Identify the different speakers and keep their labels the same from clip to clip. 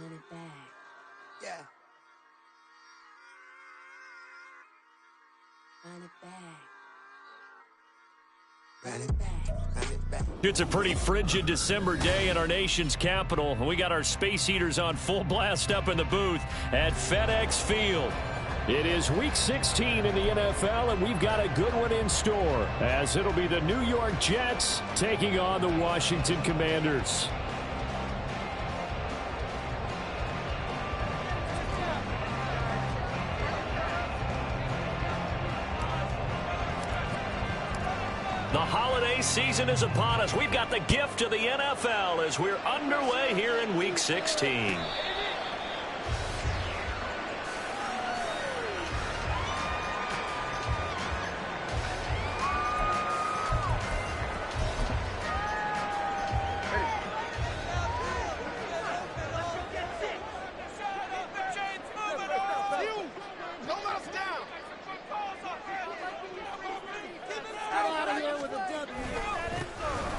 Speaker 1: Run it back.
Speaker 2: Yeah.
Speaker 1: Run it back.
Speaker 2: Run it back. Run it back.
Speaker 3: It's a pretty frigid December day in our nation's capital. We got our space heaters on full blast up in the booth at FedEx Field. It is Week 16 in the NFL, and we've got a good one in store, as it'll be the New York Jets taking on the Washington Commanders. The holiday season is upon us. We've got the gift of the NFL as we're underway here in Week 16.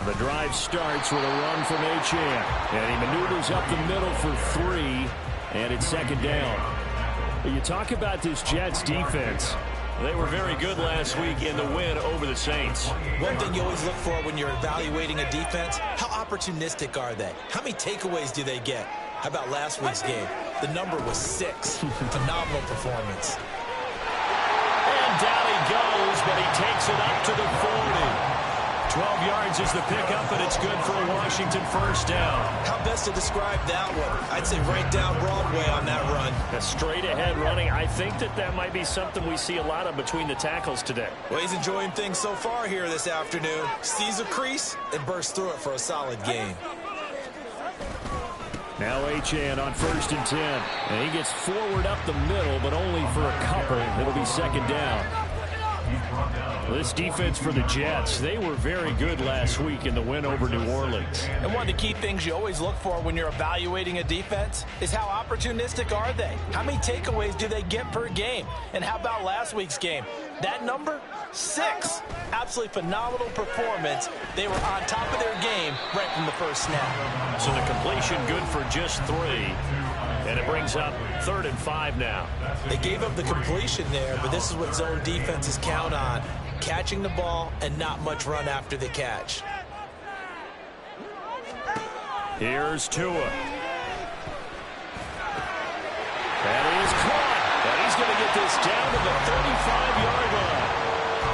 Speaker 3: The drive starts with a run from Achane, and he maneuvers up the middle for 3, and it's second down. You talk about this Jets defense. They were very good last week in the win over the Saints.
Speaker 4: One thing you always look for when you're evaluating a defense, how opportunistic are they? How many takeaways do they get? How about last week's game? The number was 6. Phenomenal performance.
Speaker 3: And down he goes, but he takes it up to the 40. 12 yards is the pickup, and it's good for a Washington first down.
Speaker 4: How best to describe that one? I'd say right down Broadway on that run.
Speaker 3: A straight-ahead running. I think that might be something we see a lot of between the tackles today.
Speaker 4: Well, he's enjoying things so far here this afternoon. Sees a crease and bursts through it for a solid gain.
Speaker 3: Now Achane on 1st and 10. And he gets forward up the middle, but only for a couple. It'll be second down. This defense for the Jets, they were very good last week in the win over New Orleans.
Speaker 5: And one of the key things you always look for when you're evaluating a defense is how opportunistic are they? How many takeaways do they get per game? And how about last week's game? That number, 6. Absolutely phenomenal performance. They were on top of their game right from the first snap.
Speaker 3: So the completion good for just 3. And it brings up 3rd and 5 now.
Speaker 4: They gave up the completion there, but this is what zone defenses count on. Catching the ball and not much run after the catch.
Speaker 3: Here's Tua. That is caught. And he's going to get this down to the 35-yard line.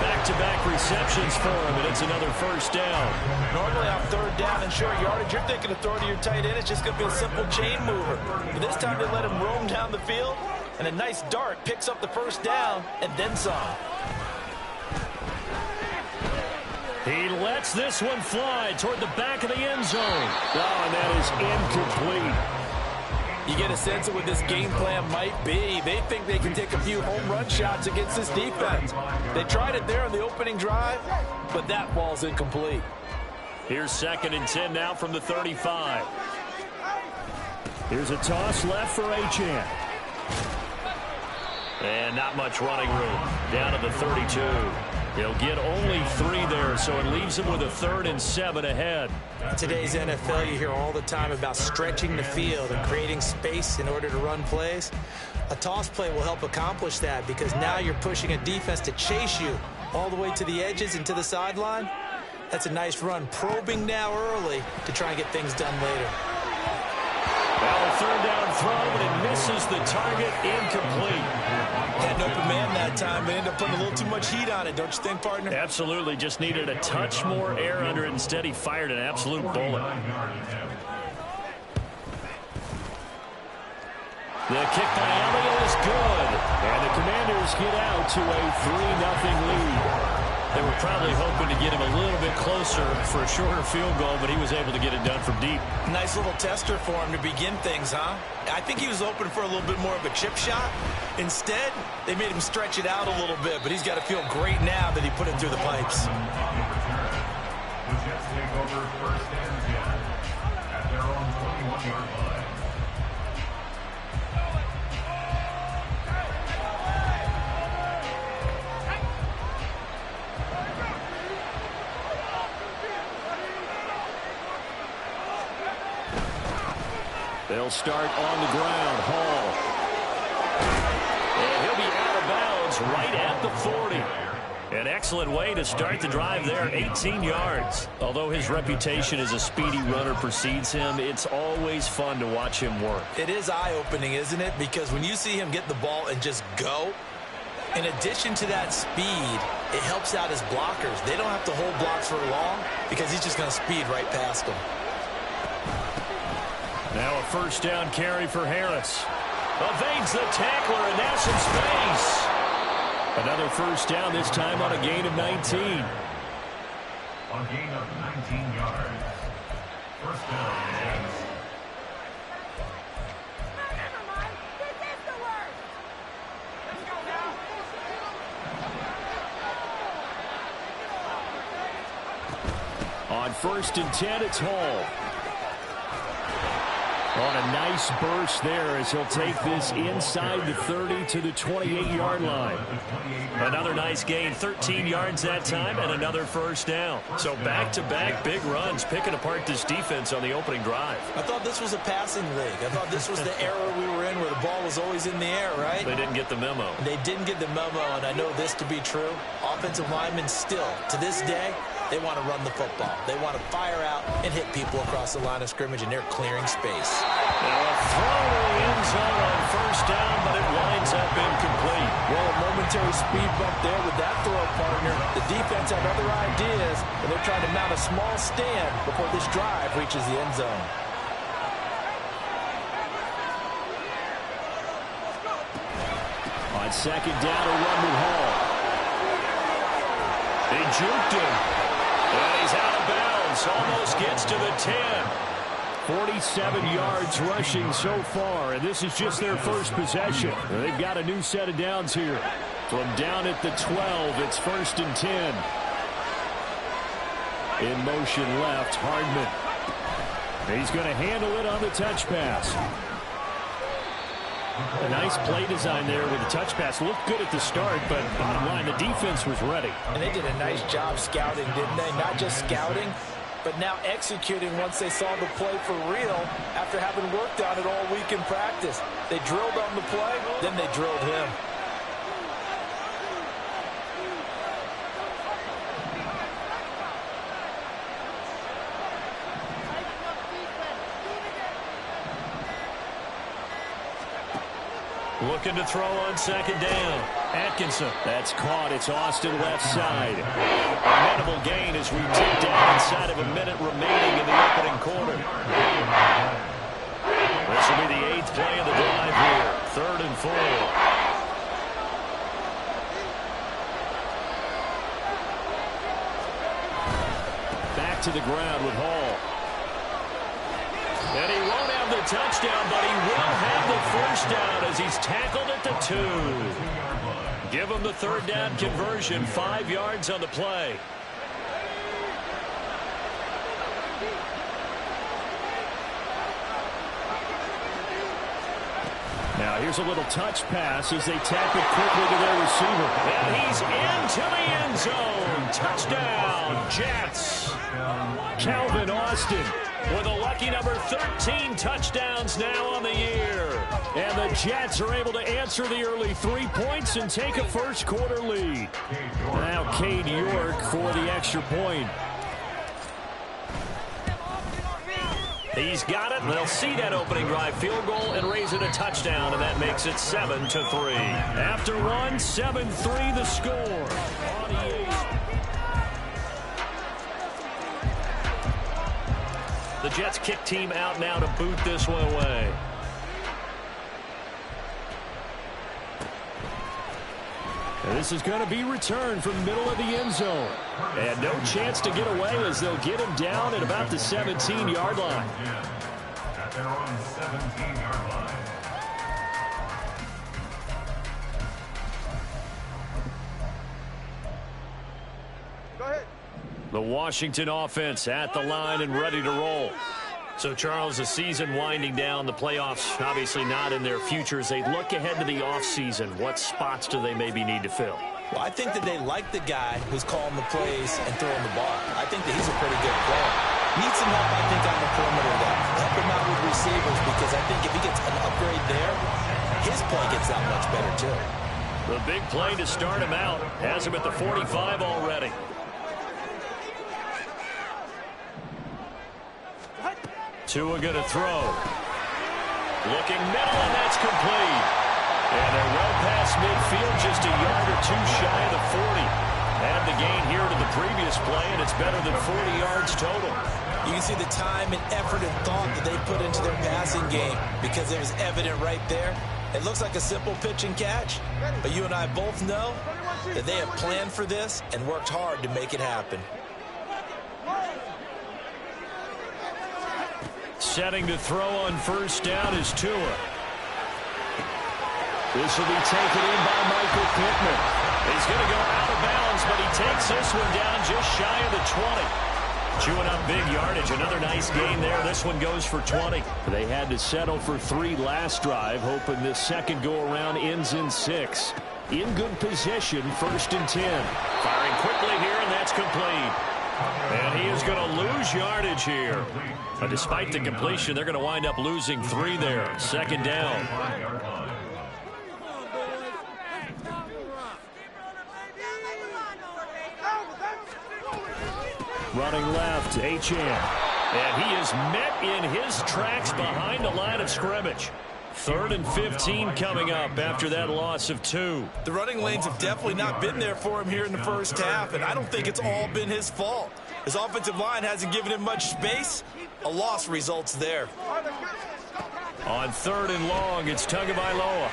Speaker 3: Back-to-back receptions for him, and it's another first down.
Speaker 5: Normally on 3rd down and short yardage, you're thinking of throw to your tight end. It's just going to be a simple chain mover. But this time they let him roam down the field, and a nice dart picks up the first down and then some.
Speaker 3: He lets this one fly toward the back of the end zone. Oh, and that is incomplete.
Speaker 5: You get a sense of what this game plan might be. They think they can take a few home run shots against this defense. They tried it there on the opening drive, but that ball's incomplete.
Speaker 3: Here's 2nd and 10 now from the 35. Here's a toss left for Achane. And not much running room. Down to the 32. He'll get only 3 there, so it leaves him with a 3rd and 7 ahead.
Speaker 4: In today's NFL, you hear all the time about stretching the field and creating space in order to run plays. A toss play will help accomplish that because now you're pushing a defense to chase you all the way to the edges and to the sideline. That's a nice run, probing now early to try and get things done later.
Speaker 3: Well, a 3rd down throw, but it misses the target, incomplete.
Speaker 4: Had an open man that time, but ended up putting a little too much heat on it, don't you think, partner?
Speaker 3: Absolutely, just needed a touch more air under it. Instead, he fired an absolute bullet. The kick by Elliott is good, and the Commanders get out to a 3-0 lead. They were probably hoping to get him a little bit closer for a shorter field goal, but he was able to get it done from deep.
Speaker 4: Nice little tester for him to begin things, huh? I think he was hoping for a little bit more of a chip shot. Instead, they made him stretch it out a little bit, but he's got to feel great now that he put it through the pipes.
Speaker 6: The Jets take over 1st and 10 at their own 21-yard line.
Speaker 3: They'll start on the ground. Hall. And he'll be out of bounds right at the 40. An excellent way to start the drive there, 18 yards. Although his reputation as a speedy runner precedes him, it's always fun to watch him work.
Speaker 5: It is eye-opening, isn't it? Because when you see him get the ball and just go, in addition to that speed, it helps out his blockers. They don't have to hold blocks for long because he's just going to speed right past them.
Speaker 3: Now a first down carry for Harris. Evades the tackler and now some space. Another first down, this time on a gain of 19.
Speaker 6: On gain of 19 yards. First down, Jets.
Speaker 3: On 1st and 10, it's Hall. On a nice burst there as he'll take this inside the 30 to the 28-yard line. Another nice gain, 13 yards that time, and another first down. So back-to-back big runs, picking apart this defense on the opening drive.
Speaker 5: I thought this was a passing league. I thought this was the era we were in where the ball was always in the air, right?
Speaker 3: They didn't get the memo.
Speaker 5: They didn't get the memo, and I know this to be true. Offensive linemen still, to this day, they want to run the football. They want to fire out and hit people across the line of scrimmage, and they're clearing space.
Speaker 3: Now a throw to the end zone on first down, but it winds up incomplete.
Speaker 5: Well, a momentary speed bump there with that throw, partner. The defense had other ideas, and they're trying to mount a small stand before this drive reaches the end zone.
Speaker 3: On second down, a run with Hall. They juked him. And he's out of bounds. Almost gets to the 10. 47 yards rushing so far, and this is just their first possession. They've got a new set of downs here. From down at the 12, it's 1st and 10. In motion left, Hardman. He's going to handle it on the touch pass. A nice play design there with the touch pass. Looked good at the start, but bottom line, the defense was ready.
Speaker 5: And they did a nice job scouting, didn't they? Not just scouting, but now executing once they saw the play for real after having worked on it all week in practice. They drilled on the play, then they drilled him.
Speaker 3: Looking to throw on second down. Atkinson. That's caught. It's Austin left side. A minimal gain as we tick down inside of a minute remaining in the opening quarter. This will be the 8th play of the drive here. 3rd and 4. Back to the ground with Hall. And he won't have the touchdown, but he will have the first down as he's tackled at the 2. Give him the 3rd down conversion, 5 yards on the play. Now here's a little touch pass as they tap it quickly to their receiver. And he's into the end zone. Touchdown, Jets. Calvin Austin with a lucky number 13 touchdowns now on the year. And the Jets are able to answer the early 3 points and take a first quarter lead. Now Cade York for the extra point. He's got it, and they'll see that opening drive field goal and raise it a touchdown, and that makes it 7-3. After one, 7-3 the score. The Jets kick team out now to boot this one away. And this is going to be returned from the middle of the end zone. And no chance to get away as they'll get him down at about the 17-yard line.
Speaker 6: At their own 17-yard line.
Speaker 2: Go ahead.
Speaker 3: The Washington offense at the line and ready to roll. So, Charles, the season winding down, the playoffs obviously not in their future. As they look ahead to the offseason, what spots do they maybe need to fill?
Speaker 5: Well, I think that they like the guy who's calling the plays and throwing the ball. I think that he's a pretty good player. Needs some help, I think, on the perimeter, though. Help him out with receivers because I think his play gets that much better, too.
Speaker 3: The big play to start him out. Has him at the 45 already. Tua going to throw. Looking middle, and that's complete. And they're well past midfield, just a yard or two shy of the 40. Add the gain here to the previous play, and it's better than 40 yards total.
Speaker 5: You can see the time and effort and thought that they put into their passing game because it was evident right there. It looks like a simple pitch and catch, but you and I both know that they have planned for this and worked hard to make it happen.
Speaker 3: Setting to throw on first down is Tua. This will be taken in by Michael Pittman. He's going to go out of bounds, but he takes this one down just shy of the 20. Chewing up big yardage. Another nice gain there. This one goes for 20. They had to settle for 3 last drive, hoping this second go-around ends in 6. In good position, 1st and 10. Firing quickly here, and that's complete. And he is going to lose yardage here. But despite the completion, they're going to wind up losing 3 there. 2nd down. Running left, Achane. And he is met in his tracks behind the line of scrimmage. 3rd and 15 coming up after that loss of 2.
Speaker 5: The running lanes have definitely not been there for him here in the first half, and I don't think it's all been his fault. His offensive line hasn't given him much space. A loss results there.
Speaker 3: On 3rd and long, it's Tagovailoa.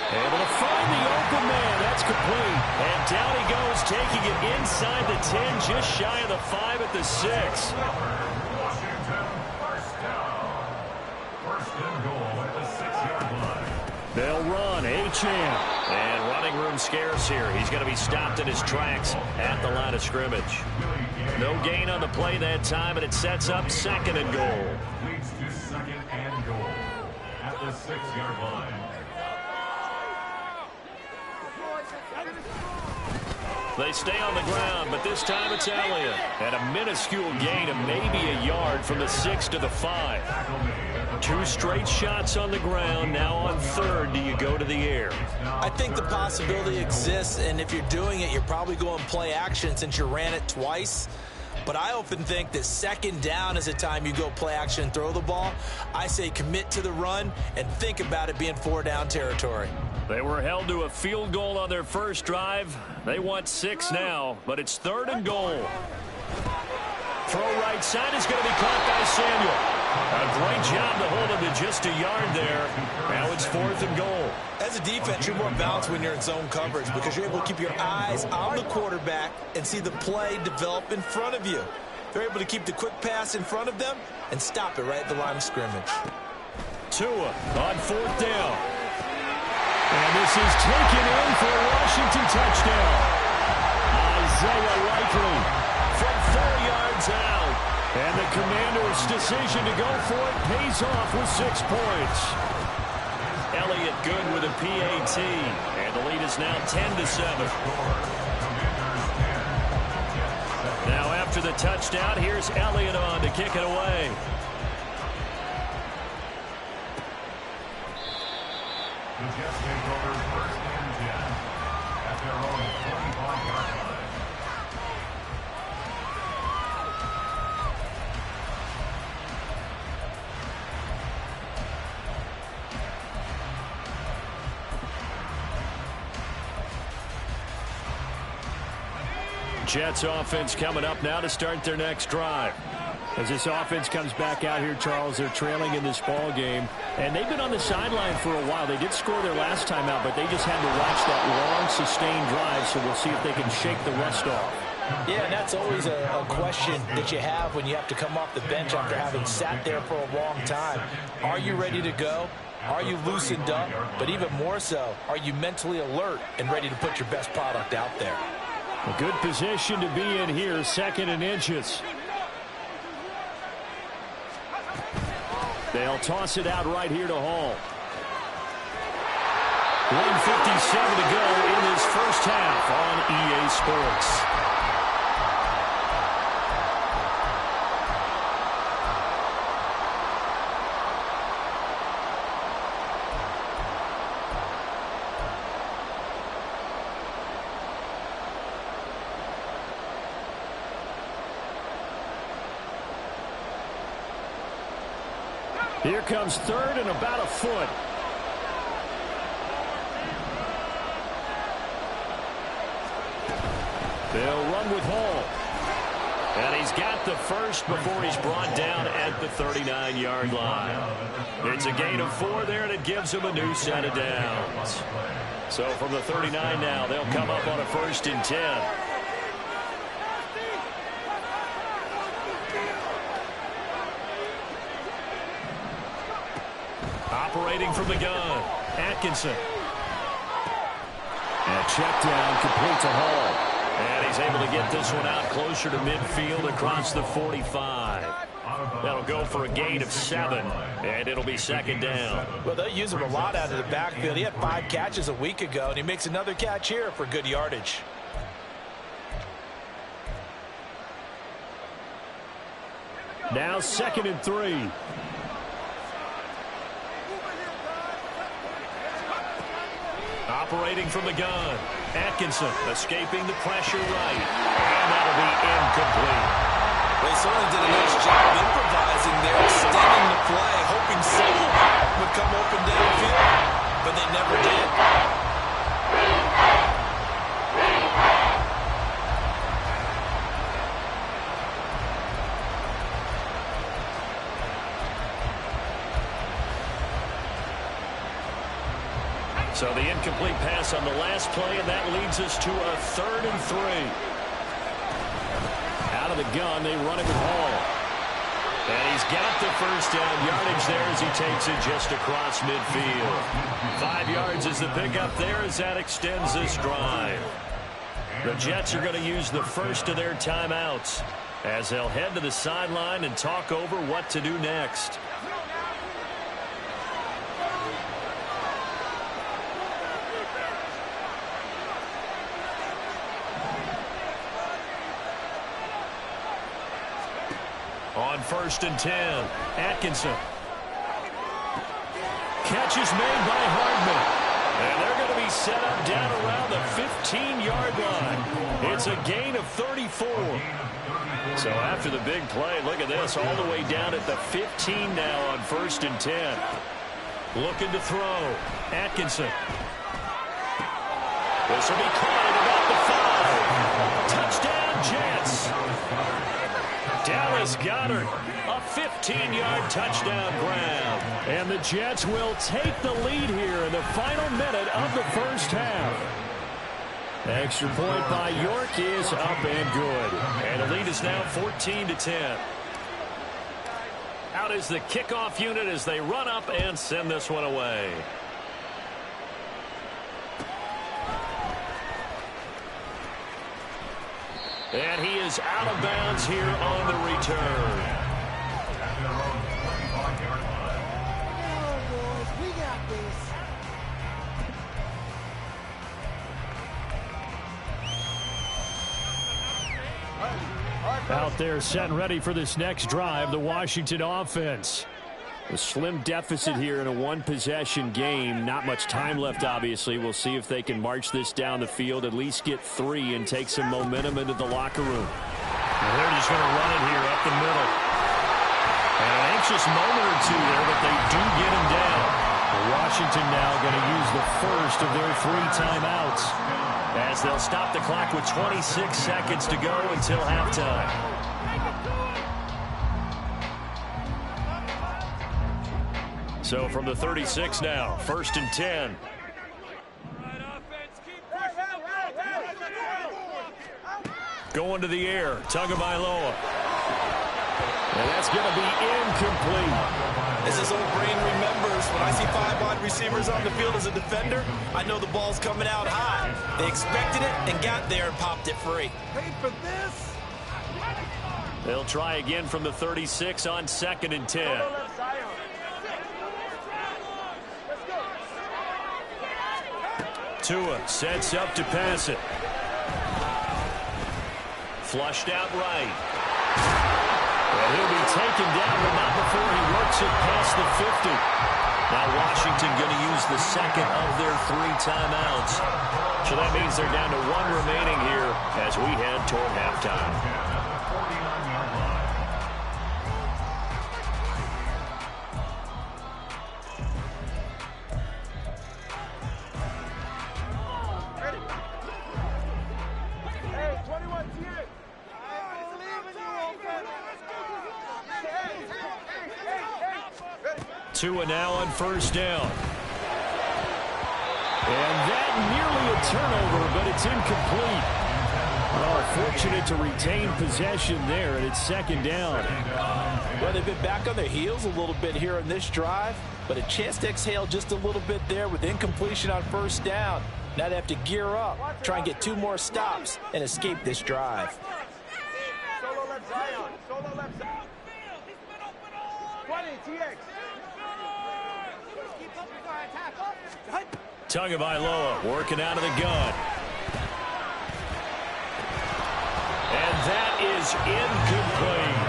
Speaker 3: Able to find the open man. That's complete. And down he goes, taking it inside the 10, just shy of the 5 at the 6.
Speaker 6: Washington, first down. 1st and goal at the 6-yard line.
Speaker 3: They'll run. Achane. And running room scarce here. He's going to be stopped in his tracks at the line of scrimmage. No gain on the play that time, and it sets up 2nd and goal.
Speaker 6: Leads to 2nd and goal at the 6-yard line.
Speaker 3: They stay on the ground, but this time it's Elliott. And a minuscule gain of maybe a yard from the 6 to the 5. 2 straight shots on the ground. Now on 3rd, do you go to the air?
Speaker 5: I think the possibility exists, and if you're doing it, you're probably going play action since you ran it twice. But I often think that 2nd down is the time you go play action and throw the ball. I say commit to the run and think about it being 4-down territory.
Speaker 3: They were held to a field goal on their first drive. They want 6 now, but it's 3rd and goal. Throw right side is going to be caught by Samuel. A great job to hold him to just a yard there. Now it's 4th and goal.
Speaker 5: As a defense, you're more balanced when you're in zone coverage because you're able to keep your eyes on the quarterback and see the play develop in front of you. They're able to keep the quick pass in front of them and stop it right at the line of scrimmage.
Speaker 3: Tua on 4th down. And this is taken in for a Washington touchdown. Isaiah Likely from 4 yards out. And the Commanders' decision to go for it pays off with 6 points. Elliott good with a PAT. And the lead is now 10-7. Now after the touchdown, here's Elliott on to kick it away.
Speaker 6: The Jets take over 1st and 10 at their own 45-yard line.
Speaker 3: Jets offense coming up now to start their next drive. As this offense comes back out here, Charles, they're trailing in this ball game. And they've been on the sideline for a while. They did score their last time out, but they just had to watch that long, sustained drive, so we'll see if they can shake the rust off.
Speaker 5: Yeah, and that's always a question that you have when you have to come off the bench after having sat there for a long time. Are you ready to go? Are you loosened up? But even more so, are you mentally alert and ready to put your best product out there?
Speaker 3: A good position to be in here, 2nd and inches. They'll toss it out right here to Hall. 1:57 to go in this first half on EA Sports. Here comes third and about a foot. They'll run with Hall. And he's got the first before he's brought down at the 39-yard line. It's a gain of 4 there, and it gives him a new set of downs. So from the 39 now, they'll come up on a 1st and 10. Operating from the gun, Atkinson. And a check down complete to Hall. And he's able to get this one out closer to midfield across the 45. That'll go for a gain of 7, and it'll be 2nd down.
Speaker 5: Well, they'll use him a lot out of the backfield. He had 5 catches a week ago, and he makes another catch here for good yardage.
Speaker 3: Now 2nd and 3. Operating from the gun, Atkinson escaping the pressure right, and that'll be incomplete.
Speaker 5: They certainly did a nice job improvising there, extending the play, hoping someone would come open downfield, but they never did.
Speaker 3: So the incomplete pass on the last play, and that leads us to a 3rd and 3. Out of the gun, they run it with Hall. And he's got the first down yardage there as he takes it just across midfield. 5 yards is the pickup there as that extends this drive. The Jets are going to use the first of their timeouts as they'll head to the sideline and talk over what to do next. On 1st and 10, Atkinson. Catch is made by Hardman. And they're going to be set up down around the 15-yard line. It's a gain of 34. So after the big play, look at this, all the way down at the 15 now on 1st and 10. Looking to throw. Atkinson. This will be caught at about the 5. Touchdown, Jets. Dallas Goedert, a 15-yard touchdown grab. And the Jets will take the lead here in the final minute of the first half. Extra point by York is up and good. And the lead is now 14-10. Out is the kickoff unit as they run up and send this one away. And he is out of bounds here on the return. Out there set and ready for this next drive, the Washington offense. A slim deficit here in a one-possession game. Not much time left, obviously. We'll see if they can march this down the field, at least get 3 and take some momentum into the locker room. And they're just going to run it here up the middle. And an anxious moment or two there, but they do get him down. Washington now going to use the first of their 3 timeouts as they'll stop the clock with 26 seconds to go until halftime. So from the 36 now, 1st and 10. Going to the air, Tagovailoa. And that's going to be incomplete.
Speaker 5: As his old brain remembers, when I see 5 wide receivers on the field as a defender, I know the ball's coming out high. They expected it and got there and popped it free.
Speaker 2: Paid for this.
Speaker 3: They'll try again from the 36 on 2nd and 10. Tua sets up to pass it. Flushed out right. And he'll be taken down, but not before he works it past the 50. Now Washington going to use the second of their 3 timeouts. So that means they're down to 1 remaining here as we head toward halftime. Tua now on first down. And that nearly a turnover, but it's incomplete. Fortunate to retain possession there, and it's second down.
Speaker 5: Well, they've been back on their heels a little bit here on this drive, but a chance to exhale just a little bit there with incompletion on first down. Now they have to gear up, try and get 2 more stops, and escape this drive.
Speaker 2: Solo left Zion. Solo left Zion. 20, TX.
Speaker 3: Tagovailoa working out of the gun. And that is incomplete.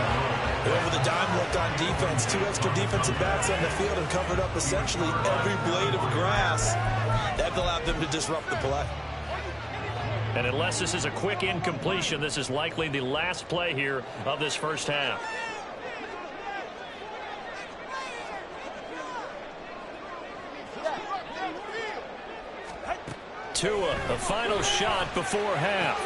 Speaker 4: Over the dime look on defense. 2 extra defensive backs on the field and covered up essentially every blade of grass. That allowed them to disrupt the play.
Speaker 3: And unless this is a quick incompletion, this is likely the last play here of this first half. Tua, the final shot before half.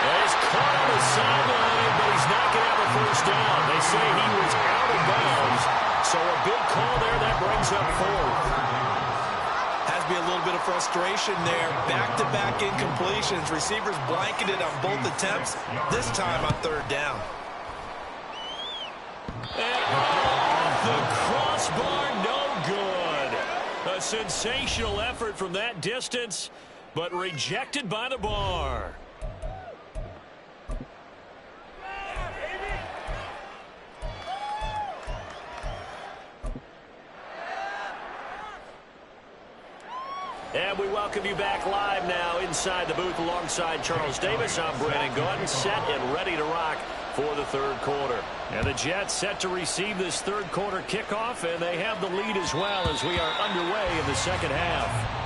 Speaker 3: He's caught on the sideline, but he's not going to have a first down. They say he was out of bounds, so a big call there that brings up 4th.
Speaker 4: Has to be a little bit of frustration there. Back-to-back incompletions. Receivers blanketed on both attempts, this time on 3rd down.
Speaker 3: And off the crossbar, no good. A sensational effort from that distance, but rejected by the bar. And we welcome you back live now inside the booth alongside Charles Davis. I'm Brandon Gordon, set and ready to rock for the 3rd quarter. And the Jets set to receive this 3rd quarter kickoff, and they have the lead as well as we are underway in the second half.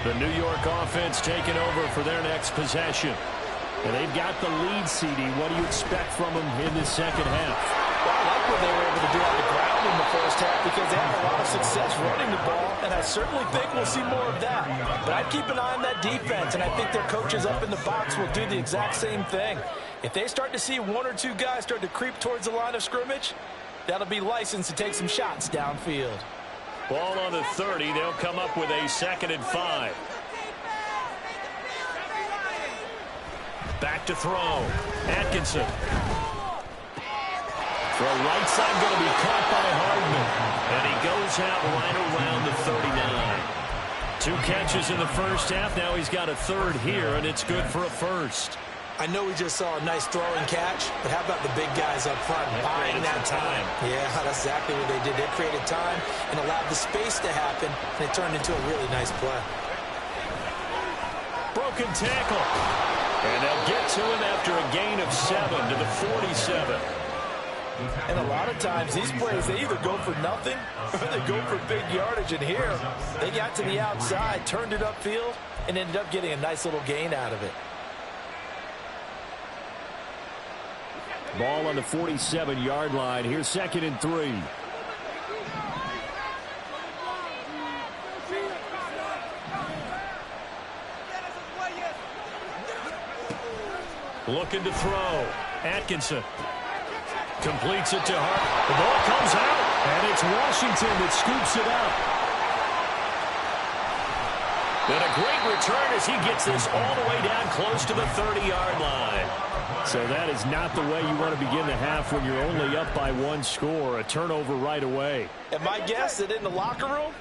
Speaker 3: The New York offense taking over for their next possession. And they've got the lead, CD. What do you expect from them in the second half?
Speaker 5: Well, I like what they were able to do on the ground in the first half because they had a lot of success running the ball, and I certainly think we'll see more of that. But I'd keep an eye on that defense, and I think their coaches up in the box will do the exact same thing. If they start to see 1 or 2 guys start to creep towards the line of scrimmage, that'll be licensed to take some shots downfield.
Speaker 3: Ball on the 30. They'll come up with a 2nd and 5. Back to throw. Atkinson. Throw right side going to be caught by Hardman. And he goes out right around the 39. 2 catches in the first half. Now he's got a 3rd here, and it's good for a 1st.
Speaker 4: I know we just saw a nice throw and catch, but how about the big guys up front buying that time? Yeah, that's exactly what they did. They created time and allowed the space to happen, and it turned into a really nice play.
Speaker 3: Broken tackle. And they'll get to him after a gain of 7 to the 47.
Speaker 5: And a lot of times, these plays, they either go for nothing or they go for big yardage. And here, they got to the outside, turned it upfield, and ended up getting a nice little gain out of it.
Speaker 3: Ball on the 47-yard line. Here's 2nd and 3. Looking to throw. Atkinson completes it to Hart. The ball comes out, and it's Washington that scoops it up. And a great return as he gets this all the way down close to the 30-yard line. So that is not the way you want to begin the half when you're only up by 1 score. A turnover right away.
Speaker 5: And my guess that in the locker room,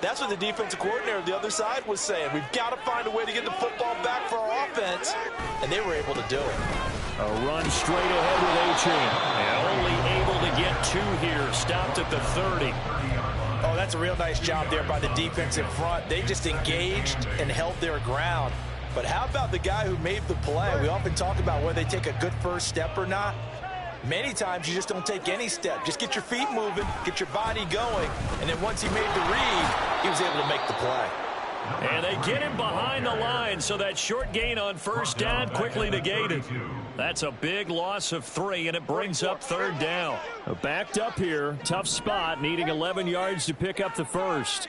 Speaker 5: that's what the defensive coordinator on the other side was saying. We've got to find a way to get the football back for our offense. And they were able to do it.
Speaker 3: A run straight ahead with A-Chain. And only able to get 2 here. Stopped at the 30.
Speaker 5: Oh, that's a real nice job there by the defense in front. They just engaged and held their ground. But how about the guy who made the play? We often talk about whether they take a good first step or not. Many times you just don't take any step. Just get your feet moving, get your body going, and then once he made the read, he was able to make the play.
Speaker 3: And they get him behind the line, so that short gain on first down quickly negated. That's a big loss of 3, and it brings up 3rd down. Backed up here, tough spot, needing 11 yards to pick up the first.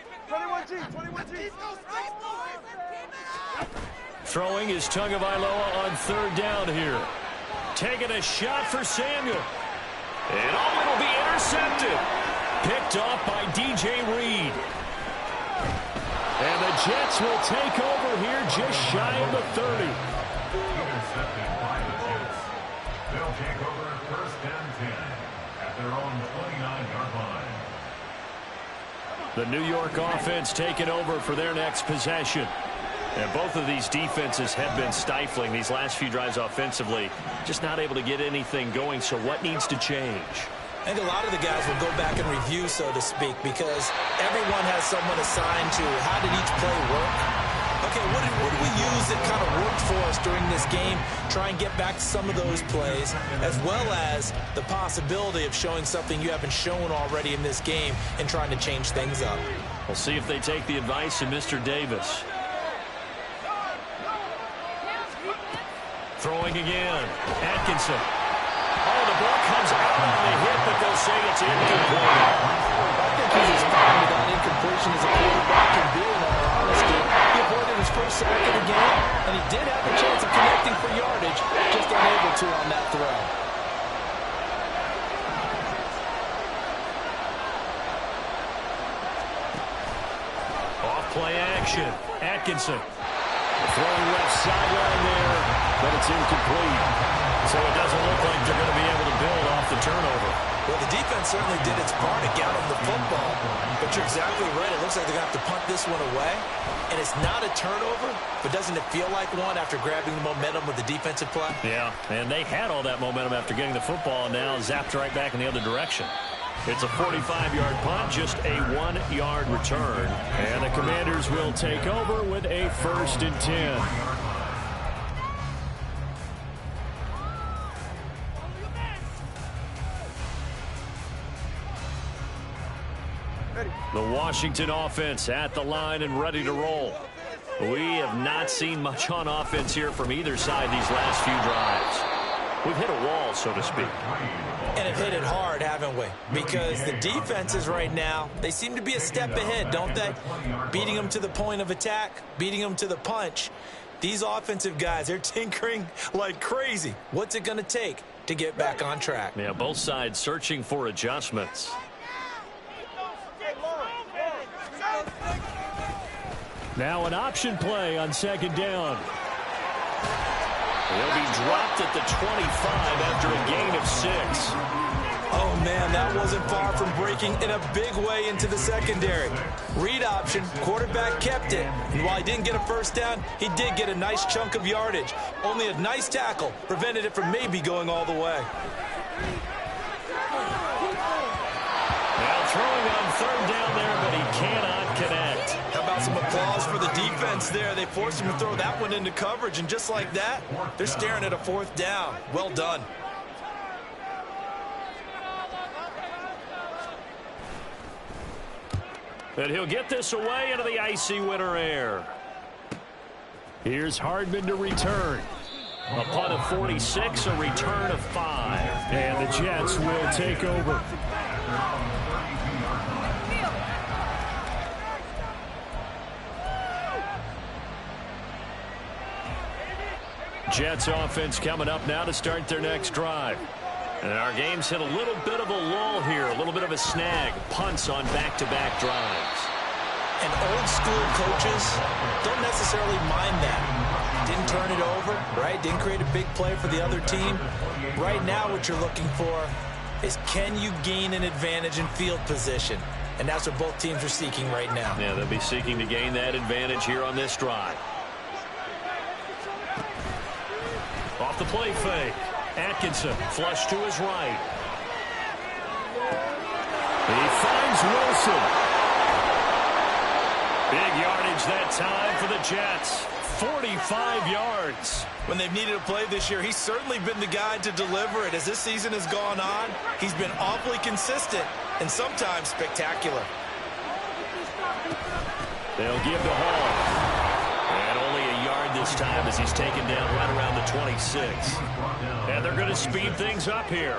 Speaker 3: Throwing is Tagovailoa on third down here. Taking a shot for Samuel. And it'll be intercepted. Picked off by DJ Reed. And the Jets will take over here just shy of the 30.
Speaker 6: Intercepted by the Jets. They'll take over at 1st and 10 at their own 29-yard line.
Speaker 3: The New York offense taking over for their next possession. And both of these defenses have been stifling these last few drives offensively. Just not able to get anything going, so what needs to change?
Speaker 4: I think a lot of the guys will go back and review, so to speak, because everyone has someone assigned to how did each play work. Okay, what did we use that kind of worked for us during this game? Try and get back to some of those plays, as well as the possibility of showing something you haven't shown already in this game and trying to change things up.
Speaker 3: We'll see if they take the advice of Mr. Davis. Throwing again. Atkinson. Oh, the ball comes out on the hit, but they'll say it's incomplete.
Speaker 5: I think he's as fond of that incompletion as a quarterback can be, in all honesty. He avoided his first sack of the game, and he did have a chance of connecting for yardage, just unable to on that throw.
Speaker 3: Off play action. Atkinson. Throwing left sideline there, but it's incomplete. So it doesn't look like they're going to be able to build off the turnover.
Speaker 4: Well, the defense certainly did its part to get them the football. But you're exactly right. It looks like they're going to have to punt this one away. And it's not a turnover, but doesn't it feel like one after grabbing the momentum with the defensive play?
Speaker 3: Yeah, and they had all that momentum after getting the football, and now zapped right back in the other direction. It's a 45-yard punt, just a 1-yard return. And the Commanders will take over with a 1st and 10. The Washington offense at the line and ready to roll. We have not seen much on offense here from either side these last few drives. We've hit a wall, so to speak.
Speaker 4: And have hit it hard, haven't we? Because the defenses right now, they seem to be a step ahead, don't they? Beating them to the point of attack, beating them to the punch. These offensive guys, they're tinkering like crazy. What's it going to take to get back on track?
Speaker 3: Yeah, both sides searching for adjustments. Now an option play on 2nd down. He'll be dropped at the 25 after a gain of 6.
Speaker 4: Oh, man, that wasn't far from breaking in a big way into the secondary. Read option, quarterback kept it. And while he didn't get a 1st down, he did get a nice chunk of yardage. Only a nice tackle prevented it from maybe going all the way.
Speaker 3: Now throwing on 3rd down there, but he cannot connect.
Speaker 4: How about some applause for the defense there? They forced him to throw that one into coverage, and just like that, they're staring at a 4th down. Well done.
Speaker 3: And he'll get this away into the icy winter air. Here's Hardman to return. A punt of 46, a return of 5. And the Jets will take over. Jets offense coming up now to start their next drive. And our game's hit a little bit of a lull here, a little bit of a snag. Punts on back-to-back drives.
Speaker 4: And old school coaches don't necessarily mind that. Didn't turn it over, right? Didn't create a big play for the other team. Right now what you're looking for is, can you gain an advantage in field position? And that's what both teams are seeking right now.
Speaker 3: Yeah, they'll be seeking to gain that advantage here on this drive. Off the play fake. Atkinson, flush to his right. He finds Wilson. Big yardage that time for the Jets. 45 yards.
Speaker 4: When they've needed a play this year, he's certainly been the guy to deliver it. As this season has gone on, he's been awfully consistent and sometimes spectacular.
Speaker 3: They'll give to Hall. And only a yard this time as he's taken down right around the 26. And they're going to speed things up here.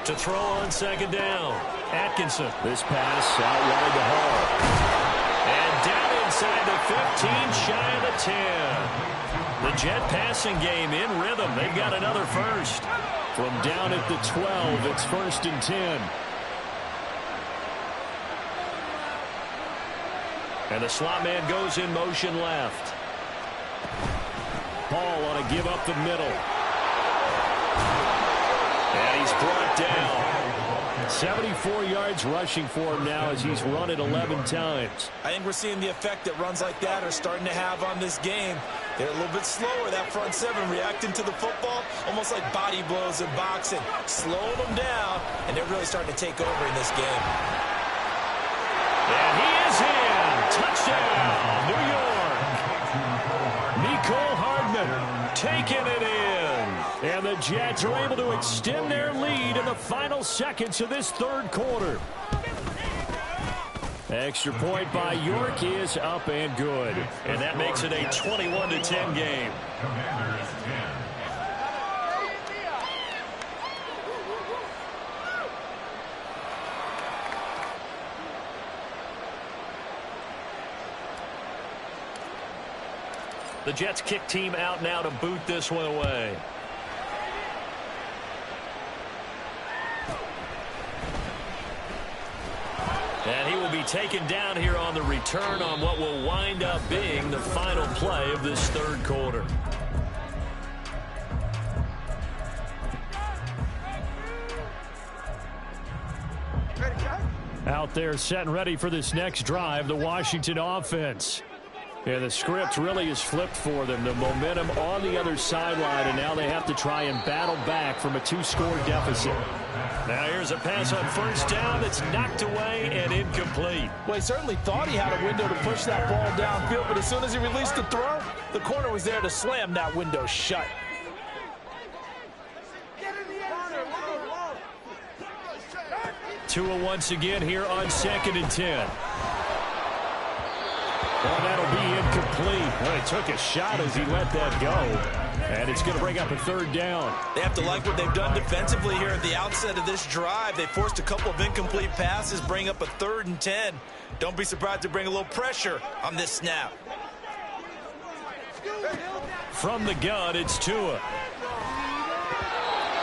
Speaker 3: To throw on second down. Atkinson. This pass out wide to Hall. And down inside the 15, shy of the 10. The Jet passing game in rhythm. They've got another first. From down at the 12, it's 1st and 10. And the slot man goes in motion left. Hall on a give up the middle. And he's brought down. 74 yards rushing for him now as he's run it 11 times.
Speaker 5: I think we're seeing the effect that runs like that are starting to have on this game. They're a little bit slower, that front seven, reacting to the football, almost like body blows in boxing, slowing them down, and they're really starting to take over in this game.
Speaker 3: And he is in. Touchdown, New York. Nicole Hardman taking it in. And the Jets are able to extend their lead in the final seconds of this third quarter. Extra point by York is up and good. And that makes it a 21-10 game.
Speaker 6: Commanders 10.
Speaker 3: The Jets kick team out now to boot this one away. And he will be taken down here on the return on what will wind up being the final play of this third quarter. Out there set and ready for this next drive, the Washington offense. And the script really is flipped for them. The momentum on the other sideline, and now they have to try and battle back from a 2-score deficit. Now here's a pass on first down that's knocked away and incomplete.
Speaker 5: Well, he certainly thought he had a window to push that ball downfield, but as soon as he released the throw, the corner was there to slam that window shut.
Speaker 3: Tua once again here on 2nd and 10. Well, that'll be incomplete. Well, he took a shot as he let that go. And it's going to bring up a 3rd down.
Speaker 5: They have to like what they've done defensively here at the outset of this drive. They forced a couple of incomplete passes, bring up a 3rd and 10. Don't be surprised to bring a little pressure on this snap.
Speaker 3: From the gun, it's Tua.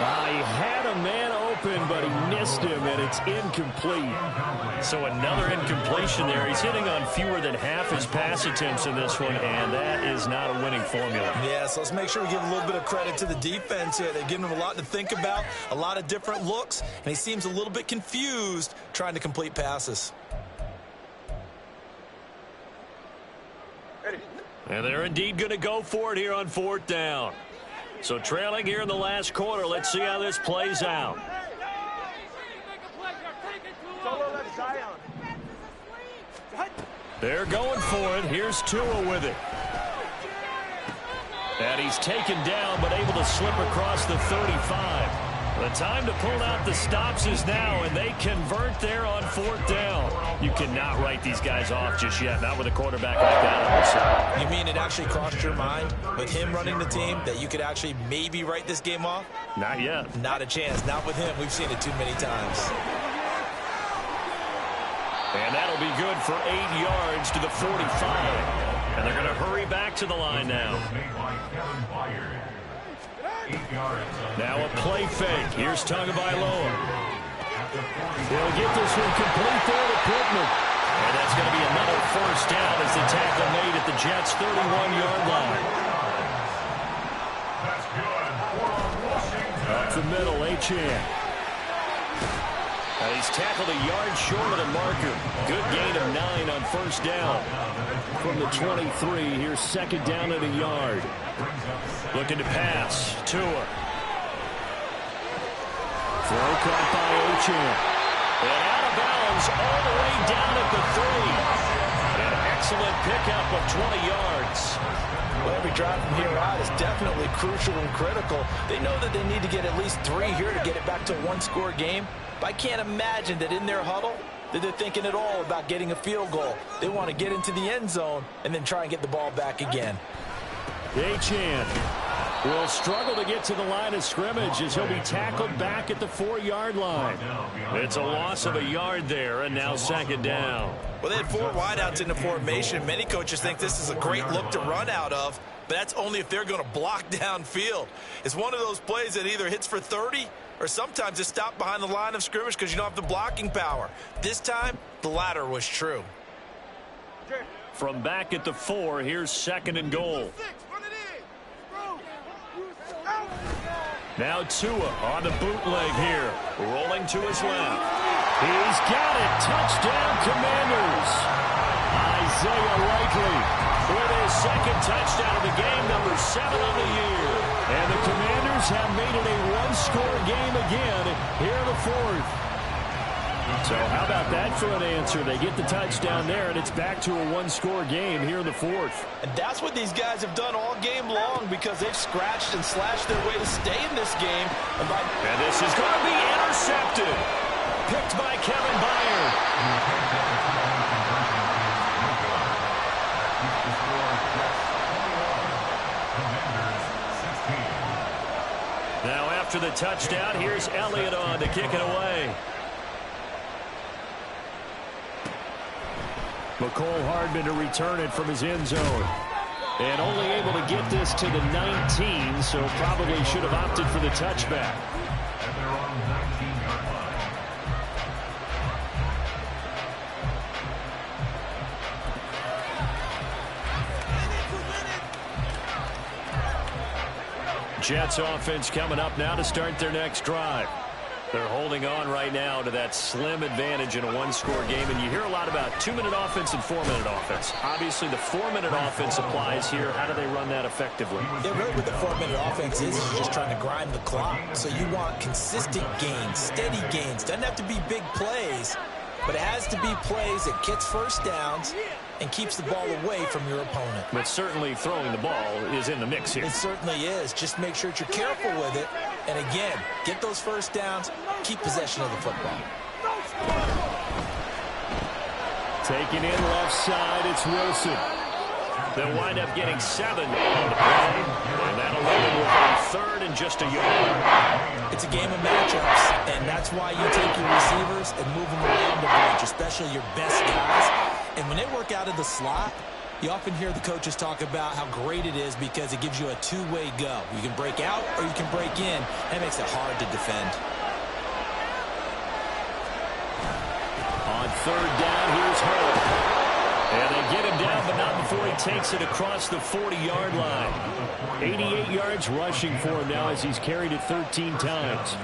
Speaker 3: He had a man open, but he missed him, and it's incomplete. So another incompletion there. He's hitting on fewer than half his pass attempts in this one, and that is not a winning formula.
Speaker 5: Yeah, so let's make sure we give a little bit of credit to the defense here. They've given him a lot to think about, a lot of different looks, and he seems a little bit confused trying to complete passes.
Speaker 3: And they're indeed going to go for it here on 4th down. So trailing here in the last quarter. Let's see how this plays out. They're going for it. Here's Tua with it. And he's taken down, but able to slip across the 35. The time to pull out the stops is now, and they convert there on 4th down. You cannot write these guys off just yet, not with a quarterback like that on the side.
Speaker 5: You mean it actually crossed your mind with him running the team that you could actually maybe write this game off?
Speaker 3: Not yet.
Speaker 5: Not a chance. Not with him. We've seen it too many times.
Speaker 3: And that'll be good for 8 yards to the 45. And they're going to hurry back to the line now. Now a play fake. Here's Tagovailoa. They'll get this one complete there to Pittman. And that's going to be another 1st down as the tackle made at the Jets' 31-yard line. Up the middle, Achane. He's tackled a yard short of the marker. Good gain of 9 on 1st down. From the 23, here's 2nd down and a yard. Looking to pass. Tua. Throw caught by Achane. And out of bounds all the way down at the 3. An excellent pickup of 20 yards.
Speaker 5: Well, every drive from here out is definitely crucial and critical. They know that they need to get at least 3 here to get it back to a 1-score game. But I can't imagine that in their huddle that they're thinking at all about getting a field goal. They want to get into the end zone and then try and get the ball back again.
Speaker 3: Achane. will struggle to get to the line of scrimmage as he'll be tackled back at the 4-yard line. It's a loss of a yard there, and now second down.
Speaker 5: Well, they had 4 wideouts in the formation. Many coaches think this is a great look to run out of, but that's only if they're going to block downfield. It's one of those plays that either hits for 30 or sometimes it's stopped behind the line of scrimmage because you don't have the blocking power. This time, the latter was true.
Speaker 3: From back at the 4, here's second and goal. Now Tua on the bootleg here, rolling to his left. He's got it. Touchdown, Commanders. Isaiah Likely with his second touchdown of the game, number 7 on the year. And the Commanders have made it a one-score game again here in the 4th. So how about that for an answer? They get the touchdown there, and it's back to a one-score game here in the 4th.
Speaker 5: And that's what these guys have done all game long because they've scratched and slashed their way to stay in this game.
Speaker 3: And this is going to be intercepted. Picked by Kevin Byard. Now after the touchdown, here's Elliott on to kick it away. McCole Hardman to return it from his end zone. And only able to get this to the 19, so probably should have opted for the touchback.
Speaker 6: At their own 19-yard line.
Speaker 3: Jets offense coming up now to start their next drive. They're holding on right now to that slim advantage in a one-score game. And you hear a lot about 2-minute offense and 4-minute offense. Obviously, the 4-minute offense applies here. How do they run that effectively?
Speaker 4: Yeah, really what the 4-minute offense is you're just trying to grind the clock. So you want consistent gains, steady gains. Doesn't have to be big plays, but it has to be plays that gets first downs and keeps the ball away from your opponent.
Speaker 3: But certainly throwing the ball is in the mix here.
Speaker 4: It certainly is. Just make sure that you're careful with it. And again, get those first downs, keep possession of the football.
Speaker 3: Taking in left side, it's Wilson. They'll wind up getting 7 on the play. And that'll leave them with a third and just a yard.
Speaker 4: It's a game of matchups, and that's why you take your receivers and move them around the bunch, especially your best guys. And when they work out of the slot, you often hear the coaches talk about how great it is because it gives you a two-way go. You can break out or you can break in. That makes it hard to defend.
Speaker 3: On third down, here's Hull. And they get him down, but not before he takes it across the 40-yard line. 88 yards rushing for him now as he's carried it 13 times.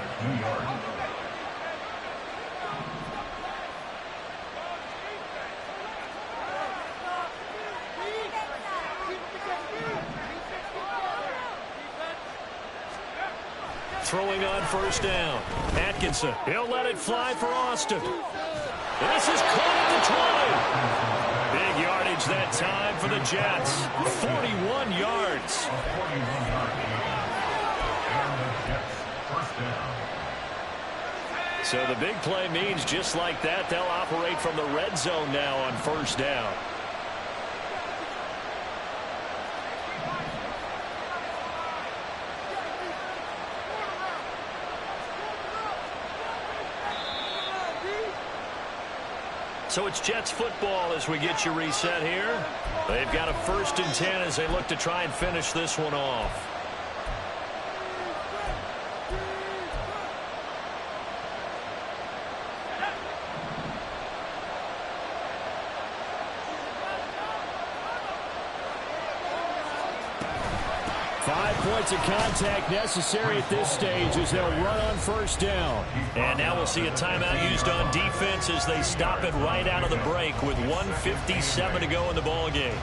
Speaker 3: Throwing on first down. Atkinson, he'll let it fly for Austin. This is caught at the 20. Big yardage that time for the Jets. 41 yards. So the big play means just like that, they'll operate from the red zone now on first down. So it's Jets football as we get you reset here. They've got a 1st and 10 as they look to try and finish this one off. Points of contact necessary at this stage as they'll run on first down. And now we'll see a timeout used on defense as they stop it right out of the break with 1:57 to go in the ball game.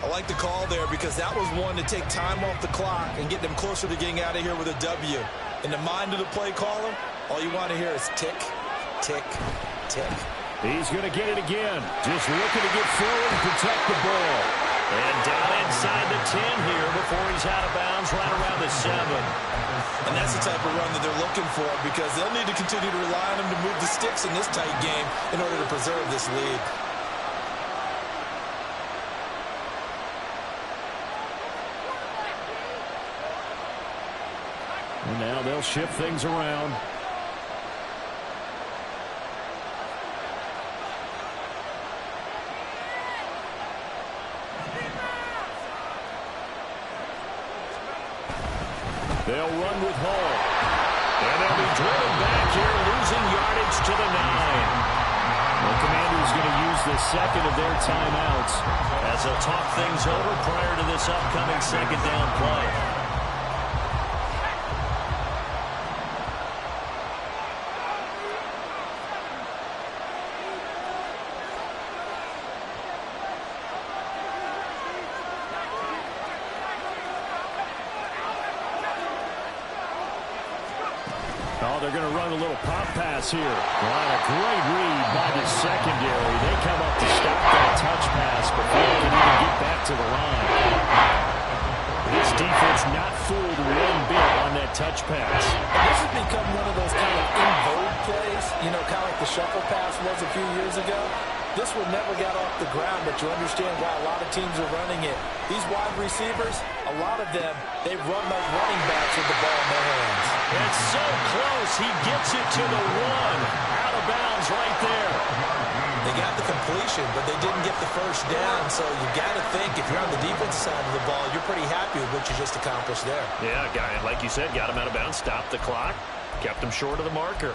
Speaker 5: I like the call there because that was one to take time off the clock and get them closer to getting out of here with a W. In the mind of the play caller, all you want to hear is tick, tick, tick.
Speaker 3: He's going to get it again. Just looking to get forward and protect the ball. And down inside the 10 here before he's out of bounds right around the 7.
Speaker 5: And that's the type of run that they're looking for because they'll need to continue to rely on him to move the sticks in this tight game in order to preserve this lead.
Speaker 3: they'll shift things around. They'll run with Hall. And they'll be driven back here, losing yardage to the 9. The Commanders going to use the second of their timeouts as they'll talk things over prior to this upcoming second down play. They're going to run a little pop pass here. Well, a great read by the secondary. They come up to stop that touch pass before they can even get back to the line. This defense not fooled one bit on that touch pass.
Speaker 5: This has become one of those kind of in vogue plays, you know, kind of like the shuffle pass was a few years ago. This one never got off the ground, but you understand why a lot of teams are running it. These wide receivers, a lot of them, they run like running backs with the ball in their hands.
Speaker 3: It's so close. He gets it to the 1. Out of bounds right there.
Speaker 4: They got the completion, but they didn't get the first down. So you got to think, if you're on the defense side of the ball, you're pretty happy with what you just accomplished there.
Speaker 3: Yeah, guy, like you said, got him out of bounds, stopped the clock, kept him short of the marker.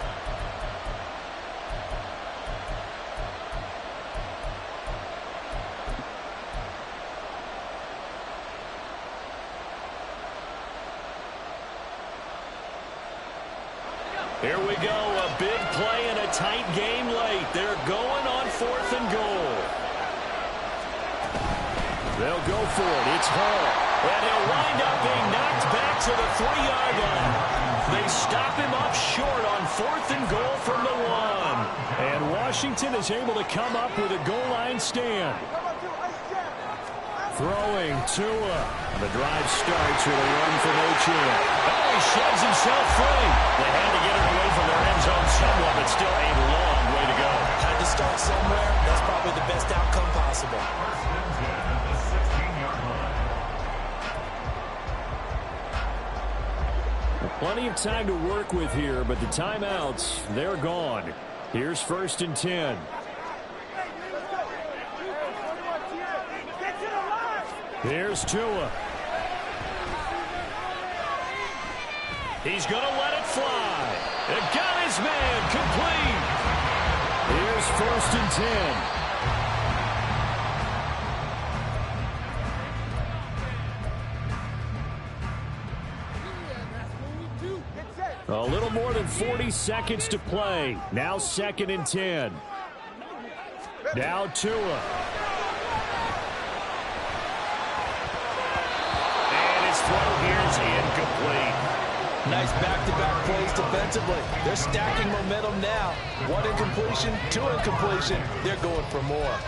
Speaker 3: Here we go, a big play and a tight game late. They're going on 4th and goal. They'll go for it. It's Hall. And he'll wind up being knocked back to the 3-yard line. They stop him up short on 4th and goal from the 1. And Washington is able to come up with a goal line stand. Throwing Tua. The drive starts with a run from Ochin. Oh, he shoves himself free. They had to get it away from their end zone somewhat, but still a long way to go.
Speaker 4: Had to start somewhere. That's probably the best outcome possible.
Speaker 3: Plenty of time to work with here, but the timeouts, they're gone. Here's 1st and 10. Here's Tua. He's going to let it fly. It got his man complete. Here's 1st and 10. A little more than 40 seconds to play. Now 2nd and 10. Now Tua. Throw here's incomplete.
Speaker 5: Nice back-to-back plays defensively. They're stacking momentum now. 1 incompletion, 2 incompletion. They're going for more.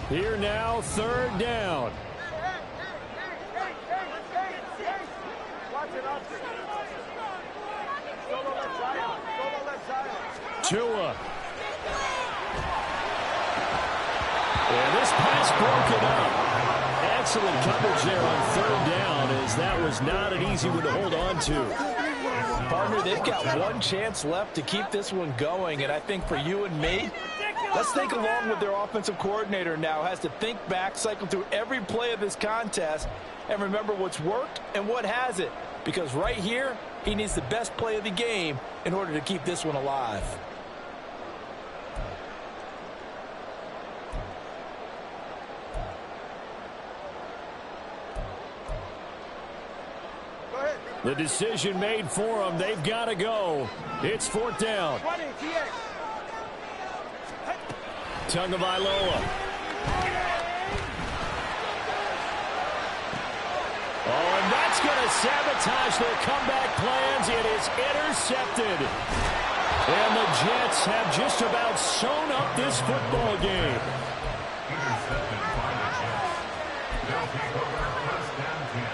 Speaker 3: Here now, 3rd down. Tua. And this pass broken up. Excellent coverage there on 3rd down, as that was not an easy one to hold on to.
Speaker 5: Partner, they've got one chance left to keep this one going, and I think for you and me, let's think along with their offensive coordinator now. Has to think back, cycle through every play of this contest, and remember what's worked and what hasn't. Because right here, he needs the best play of the game in order to keep this one alive.
Speaker 3: The decision made for them. They've got to go. It's 4th down. Tagovailoa. Oh, and that's going to sabotage their comeback plans. It is intercepted. And the Jets have just about sewn up this football game.
Speaker 6: Intercepted by the Jets. They'll take over 1st and 10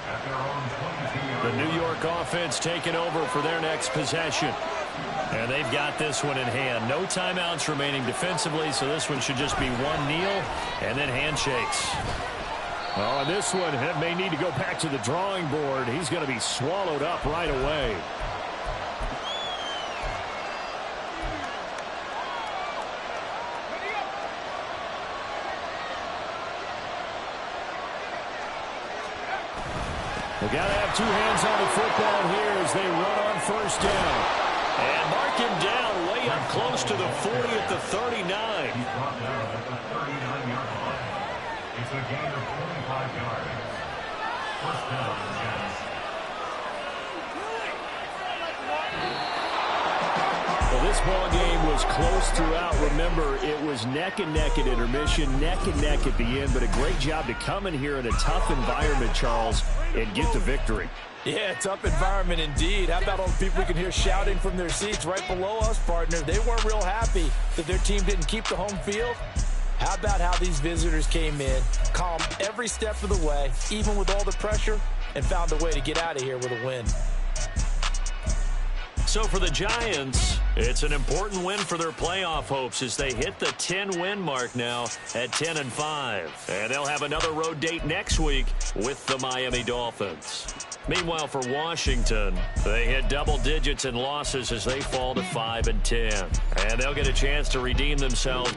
Speaker 6: at their own 22-yard line.
Speaker 3: The New York offense taking over for their next possession. And they've got this one in hand. No timeouts remaining defensively, so this one should just be one kneel and then handshakes. Oh, and this one may need to go back to the drawing board. He's going to be swallowed up right away. We got to have two hands on the football here as they run on first down. And mark him down way up close to the 40 at the 39.
Speaker 6: He's brought down at the 39-yard line. It's a gain of 25 yards. First down, Jets.
Speaker 3: Well, this ball game was close throughout. Remember, it was neck and neck at intermission, neck and neck at the end, but a great job to come in here in a tough environment, Charles, and get the victory.
Speaker 5: Yeah, tough environment indeed. How about all the people we can hear shouting from their seats right below us, partner? They weren't real happy that their team didn't keep the home field. How about how these visitors came in, calm every step of the way, even with all the pressure, and found a way to get out of here with a win.
Speaker 3: So for the Giants, it's an important win for their playoff hopes as they hit the 10-win mark now at 10-5. And they'll have another road date next week with the Miami Dolphins. Meanwhile, for Washington, they hit double digits in losses as they fall to 5-10. And they'll get a chance to redeem themselves